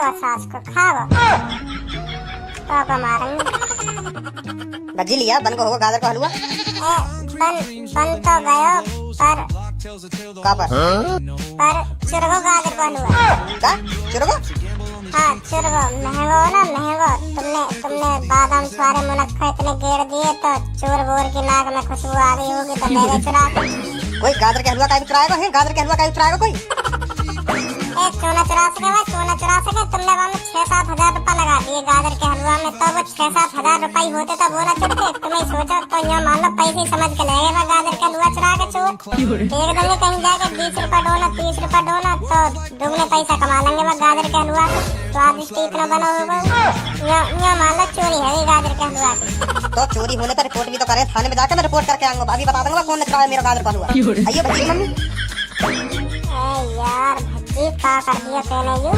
और सास को खाओ। पापा मारेंगे। भज्जी लिया बन को होगा गाजर का हलवा। बन तो गयो पर चुरगो गाजर का हलवा। का चुरगो? हाँ चुरगो महंगो ना महंगो। तुमने बादाम छुआरे मुनक्का इतने गेर दिए तो चोर बोर की नाक में खुशबू आ गई होगी तो ले गए चुरा के। कोई गाजर के हलवा का भी चुराएगा है? गाजर के हलवा का भी चुराएगा कोई? चूना चुरा सके तुमने वहाँ में 6-7 हजार रुपए लगा दिए गाजर के हलवा में, तो वो 6-7 हजार रुपए होते तो वो ना चुरते। तुम्हें सोचो तो यहाँ मान लो पैसे समझ के ले गए गाजर के हलवा चुरा के चोर। एक दिन कहीं जाके 20 रुपए डोना 30 रुपए डोना तो दुगने पैसा कमा लेंगे वह गाजर के हलवा से। स्वादिष्ट इतना बना होगा। यहाँ मान लो चोरी है गाजर के हलवा की। तो चोरी होने पर रिपोर्ट भी तो करे। थाने में जाकर मैं रिपोर्ट करके आऊंगा। अभी बता दूंगा कौन ने चुराया मेरा गाजर का हलवा। आइए भज्जी मम्मी। यार भज्जी क्या कर दिया तूने यू।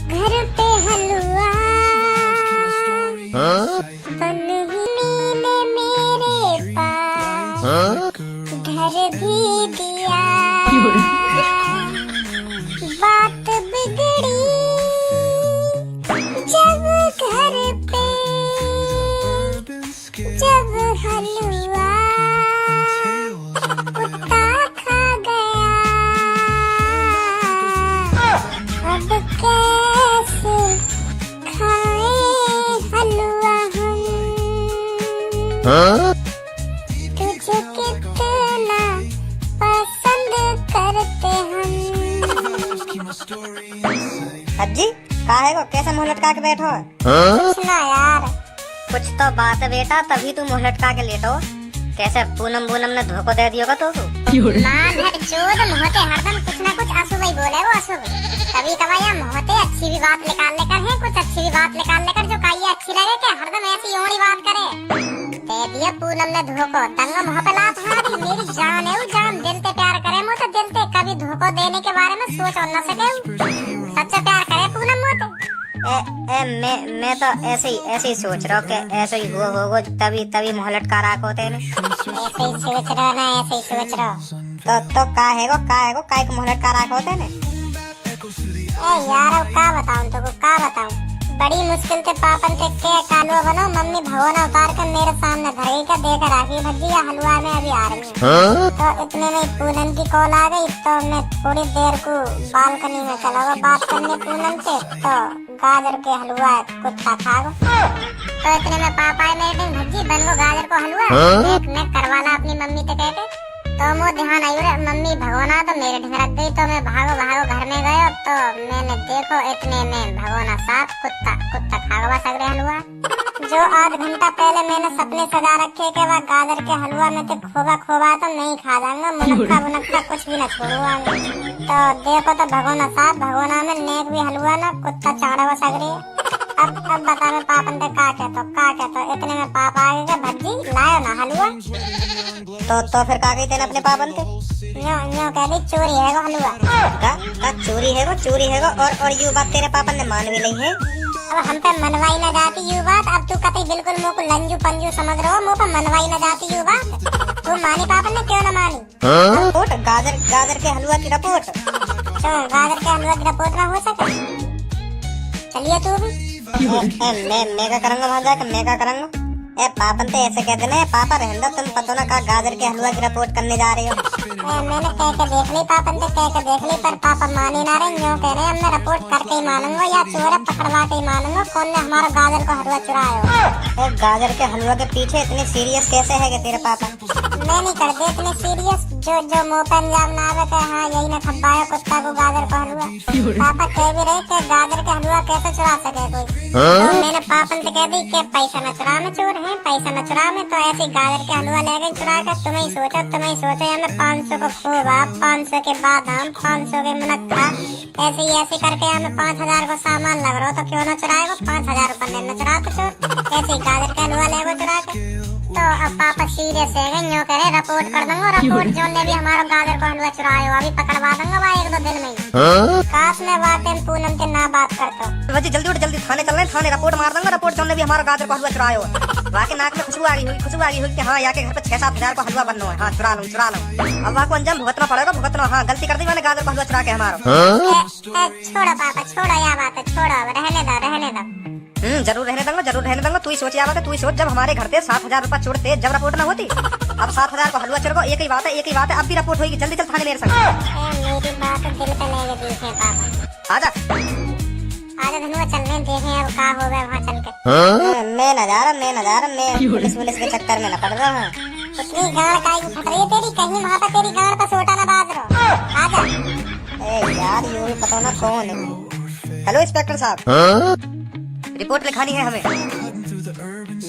घर पे हलवा बन ही ने मेरे पास घर भी दिया। बात बिगड़ी जब घर पे जब हलवा कुत्ता खा गया। अब कैसे खाए हलवा हम। तुझे कितना पसंद करते हम। भज्जी कहा है वो? कैसे मुँह लटका के बैठो? कुछ ना यार। कुछ तो बात है बेटा, तभी तू मुँह लटका के लेटो। कैसे पूनम ने धोखा दे दिया तो मोहते हरदम कुछ ना कुछ अशुभ ही बोले वो अशुभ। कभी कभार यहाँ मोहते अच्छी भी बात निकाल लेकर है, कुछ अच्छी भी बात निकाल लेकर जो काई अच्छी लगे के हरदम ऐसी ओड़ी बात करे। दे दिया पूनम ने धोखो दंगा मोह पे लात हारी। मेरी जान है वो जान, दिल से प्यार करे मो तो दिल से कभी धोखो देने के बारे में सोच और न सके। सच्चा प्यार करे पूनम मोते। मैं तो ऐसे ही सोच रहा हूँ कि ऐसे ही हुआ होगा तभी मुँह लटका रहा होते हैं। ऐसे ही सोच रहा ना, ऐसे ही सोच रहा। तो का है को मुँह लटका रहा होते हैं। यार अब क्या बताऊं तुमको, क्या बताऊं। बड़ी मुश्किल से पापन से के कालवा बनो मम्मी भगोना उतार कर मेरे सामने धरी का देकर राखी भज्जी या हलवा में अभी आ रही हूँ। तो इतने में पूनम की कॉल आ गई तो मैं थोड़ी देर को बालकनी में चला गया बात करने पूनम से। तो गाजर के हलवा कुत्ता खा गो। तो इतने में पापा आए मेरे दिन भज्जी बन गो गाजर को हलवा देख मैं करवाना अपनी मम्मी से कहते। तो मुझे ध्यान आई रे मम्मी भगोना तो मेरे ढंग रख गई। तो मैं भागो घर में गयो तो मैंने देखो इतने में भगोना साफ कुत्ता खा गया सगरे हलवा। जो आध घंटा पहले मैंने सपने सजा रखे के वह गाजर के हलवा में तो खोबा तो नहीं खा जाऊंगा। मुनक्का कुछ भी न छोड़ूंगा। तो देखो तो भगोना साफ भगोना में नेक भी हलवा ना कुत्ता चाड़ा हुआ सगरे। अब बता मैं पापन से का कहता इतने में पापा आ गए भज्जी लायो ना हलवा। तो फिर का गई तेने अपने पापन से? न्यो कह दी चोरी है वो हलवा। का चोरी है वो और यू बात तेरे पापन ने मान भी नहीं है। अब हम पे मनवाई न जाती यू बात। अब तू कभी बिल्कुल मुँह को लंजू पंजू समझ रहे हो। मुँह पे मनवाई न जाती यू बात। तू मानी पापन ने क्यों न मानी? रिपोर्ट गाजर के हलवा की रिपोर्ट। गाजर के हलवा की रिपोर्ट ना हो सके। चलिए तू भी मैं क्या करूँगा वहाँ जाकर मैं क्या करूँगा? पापन तो ऐसे कहते ना पापा रहने दो तुम पता ना का गाजर के हलवा की रिपोर्ट करने जा रहे हो। मैंने कह के देख ली पापन से कह के देख ली पर पापा माने ना रहे। यूँ कह रहे मैं रिपोर्ट करके ही मानूंगा या चोर पकड़वा के ही मानूंगा कौन ने हमारा गाजर का हलवा चुराया हो। गाजर के हलवा के पीछे इतने सीरियस कैसे है तेरे पापा? मैं नहीं कर दे इतने सीरियस जो मुँह पे अंजाम ना आवे के हाँ यही न खपाया कुत्ता को गाजर का हलवा। पापा कह भी रहे कि गाजर का हलवा कैसे चुरा सके कोई। तो मैंने पापन से कह दी कि पैसा न चुरा में चोर है पैसा न चुरा में। तो ऐसे गाजर के हलवा ले गए चुरा कर। तुम्हें सोचो या मैं 500 को खोबा 500 के बादाम 500 के मुनक्का ऐसे करके हमें 5000 को सामान लग रहा हो तो क्यों न चुराएगा। 5000 रुपये न चुरा तो चोर ऐसे गाजर का हलवा ले चुरा के। तो अब पापा सीरियस है गए, यूं करे रिपोर्ट कर दूंगा। रिपोर्ट जो ने भी हमारा गाजर को हलवा चुराया हो अभी पकड़वा दूंगा भाई 1-2 दिन में ही। काश मैं बातें पूनम के ना बात करता। भजी जल्दी उठ, जल्दी थाने चल रहे हैं, थाने रिपोर्ट मार दूंगा। रिपोर्ट जो ने भी हमारा गाजर को हलवा चुराया हो। वहाँ के नाक में खुशबू आ गई हुई कि हाँ यहाँ के घर पे 6-7 हजार का हलवा बनना है। हाँ चुरा लो। अब वहाँ को अंजाम भुगतना पड़ेगा। हाँ गलती कर दी मैंने गाजर को हलवा चुरा के हमारा। छोड़ो पापा छोड़ो, या बात है छोड़ो, रहने दो। जरूर रहने दूंगा। तू ही सोच आवा, तू ही सोच जब हमारे घर से 7,000 रुपया चोरते जब रिपोर्ट ना होती। अब 7,000 को हलवा चोर एक ही बात है। अब भी रिपोर्ट होगी। जल्दी चल थाने मेरे संग। मेरी बात दिल पे नहीं देखे पापा। आजा धनुआ चलने देखे अब का हो गया वहाँ चल के। मैं न जा रहा मैं पुलिस के चक्कर में न पड़ रहा हूँ। उतनी गाड़ काई फट रही है तेरी, कहीं वहाँ पे तेरी गाड़ पर सोटा ना बाज रहो। आजा। ए यार ये भी पता ना कौन है। हेलो इंस्पेक्टर साहब, रिपोर्ट लिखानी है हमें।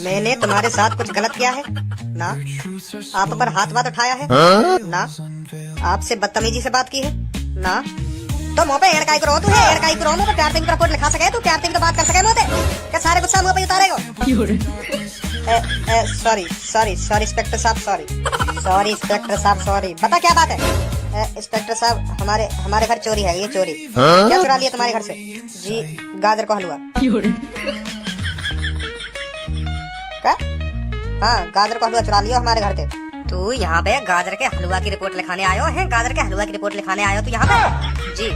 मैंने तुम्हारे साथ कुछ गलत किया है ना? आप पर हाथ उठाया है ना? आपसे बदतमीजी से बात की है ना? तो मुँह पे एड़काई करो तू है, एड़काई करो मुँह पे। प्यार से रिपोर्ट लिखा सके तू, प्यार से तो बात कर सके मुँह पे। क्या सारे गुस्सा मुँह पे उतारेगा? सॉरी इंस्पेक्टर साहब सॉरी। बता क्या बात है? इंस्पेक्टर साहब हमारे घर चोरी है। ये चोरी क्या चुरा लिया तुम्हारे घर से? जी गाजर को हलवा। क्या? हाँ गाजर को हलवा चुरा लिया हमारे घर से। तू यहाँ पे गाजर के हलवा की रिपोर्ट लिखाने आयो है? गाजर के हलवा की रिपोर्ट लिखाने आयो तू यहाँ पे? जी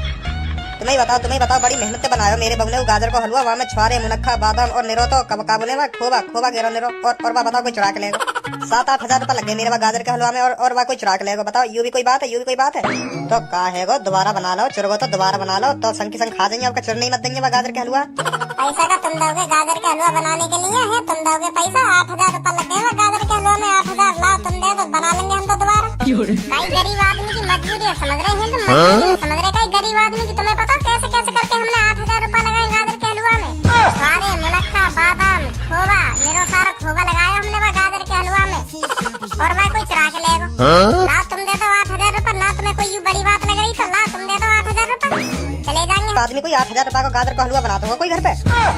तुम्हें बताओ बड़ी मेहनत से बनायो मेरे बबू ने वो गाजर को हलवा। वहाँ में छुआरे मुनक्खा बादाम और निरो तो का बोले खोबा गेरो निरो और वह बताओ कोई चुरा के लेगा। 7-8 हजार रुपया लग गए मेरे गाजर के हलवा में और वह कोई चुरा के लेगा। बताओ यू भी कोई बात है? तो का है गो दोबारा बना लो, चुरगो तो दोबारा बना लो तो संग की संग खा जाएंगे। आपका चुरने मत देंगे वह गाजर के हलवा। पैसा का तुम दोगे गाजर के हलवा बनाने के लिए है? तुम दोगे पैसा? 8,000 रुपया लग गए गाजर के हलवा में। 8,000 लाओ तुम दे तो बना लेंगे हम तो दोबारा। कई गरीब आदमी की मजबूरी है, समझ रहे हैं तुम? समझ रहे कई गरीब आदमी की। तुम्हें पता कैसे करके हमने 8,000 रुपया लगाए गाजर के हलवा में? सारे मुनक्का बादाम खोबा निरो सारा खोबा लगाया हमने वह गाजर के हलवा में। और वह कोई चुरा के लेगा। ला तुम दे दो 8,000 रुपया। ना तुम्हें कोई बड़ी बात लग रही तो ला तुम दे दो 8,000 रुपया, चले जाएंगे। आदमी कोई 8,000 रुपया का गाजर का हलवा बनाता होगा कोई घर पे?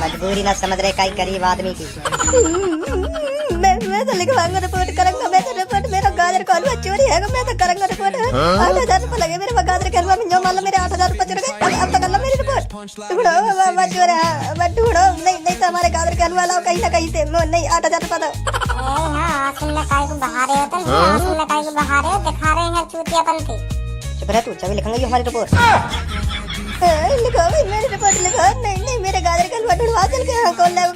मजबूरी ना समझ रहे कई गरीब आदमी की। मैं तो लिखवाऊंगा, रिपोर्ट करूंगा। मैं तो रिपोर्ट मेरा गाजर का हलवा चोरी है मैं तो करूंगा रिपोर्ट। 8,000 रुपया लगे मेरे गाजर के हलवा में। जो मान लो मेरे 8,000 रुपया चुर गए। अब तो कर लो मेरी रिपोर्ट। ढूंढो नहीं तो हमारे गाजर के हलवा लाओ कहीं ना कहीं से। नहीं 8,000 रुपया दो। दिखा रहे हैं चूतियापंती। चुप रह तू, जब लिखेंगे हमारी रिपोर्ट। लिखो मेरी रिपोर्ट लिखो। नहीं मेरे गाजर का हलवा ढूंढवा चल के।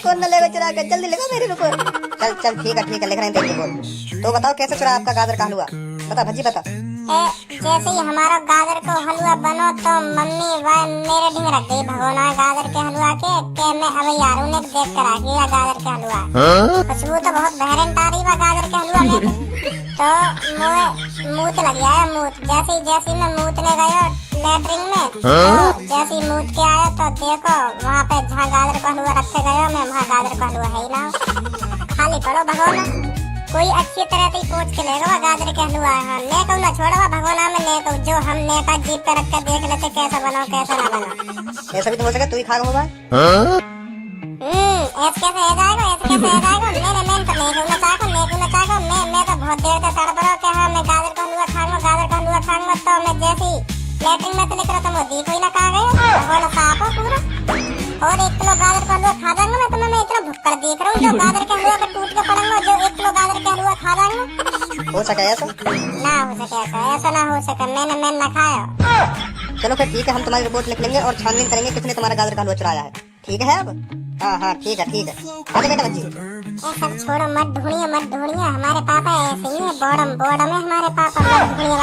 कौन ना लेगा चुरा कर? जल्दी लिखो मेरी रिपोर्ट। चल ठीक है लिख रहे हैं तेरी रिपोर्ट। तो बताओ कैसे चुरा आपका गाजर का हलवा? बता भजी बता। जैसे ही हमारा गाजर को हलवा बनो तो मम्मी वह मेरे ढींग रख गई भगोना गाजर के हलवा के मैं अब यार उन्हें देख कर आ गया गाजर के हलवा। खुशबू तो बहुत बहरन आ रही वह गाजर के हलवा में। तो मूत लग गया है मूत। जैसे मैं मूतने गया लेटरिन में, तो जैसे मूत के आया तो देखो वहाँ पे जहाँ गाजर का हलवा रखे गया मैं वहाँ गाजर का हलवा है ही ना। खाली पड़ो भगोना। कोई अच्छी तरह से पोंछ के लेगा वह गाजर के हलवा। नेको ना छोड़ो भगोना में नेको जो हम नेका जीप पे रख कर देख लेते कैसा बना कैसा ना बना। ऐसा भी तो हो सके तू ही खा होगा। ऐसे कैसे हो जाएगा? मैं तो नेको ना चाहो मैं तो बहुत देर से तड़प रहा कि हाँ मैं गाजर का हलवा खाऊंगा। तो मैं जैसी लेटरिन में तो निकला तो वो देखो ही ना कहा गया भगोना साफ हो पूरा। और 1 किलो गाजर का हलवा खा जाऊंगा मैं। तुम्हें मैं इतना भुक्कड़ देख रहा हूँ जो गाजर के हलवा पे टूट के पड़ूंगा। जो 1 किलो गाजर के हलवा खा जाऊंगा। हो सके ऐसा? ना हो सके ऐसा ना हो सके। मैंने ना खाया। चलो फिर ठीक है, हम तुम्हारी रिपोर्ट लिख लेंगे और छानबीन करेंगे किसने तुम्हारा गाजर का हलवा चुराया है। ठीक है अब? हाँ ठीक है। अरे बेटा बच्ची सब छोड़ो, मत ढूंढिए। हमारे पापा ऐसे ही है। बोर्ड में हमारे पापा मत ढूंढिए।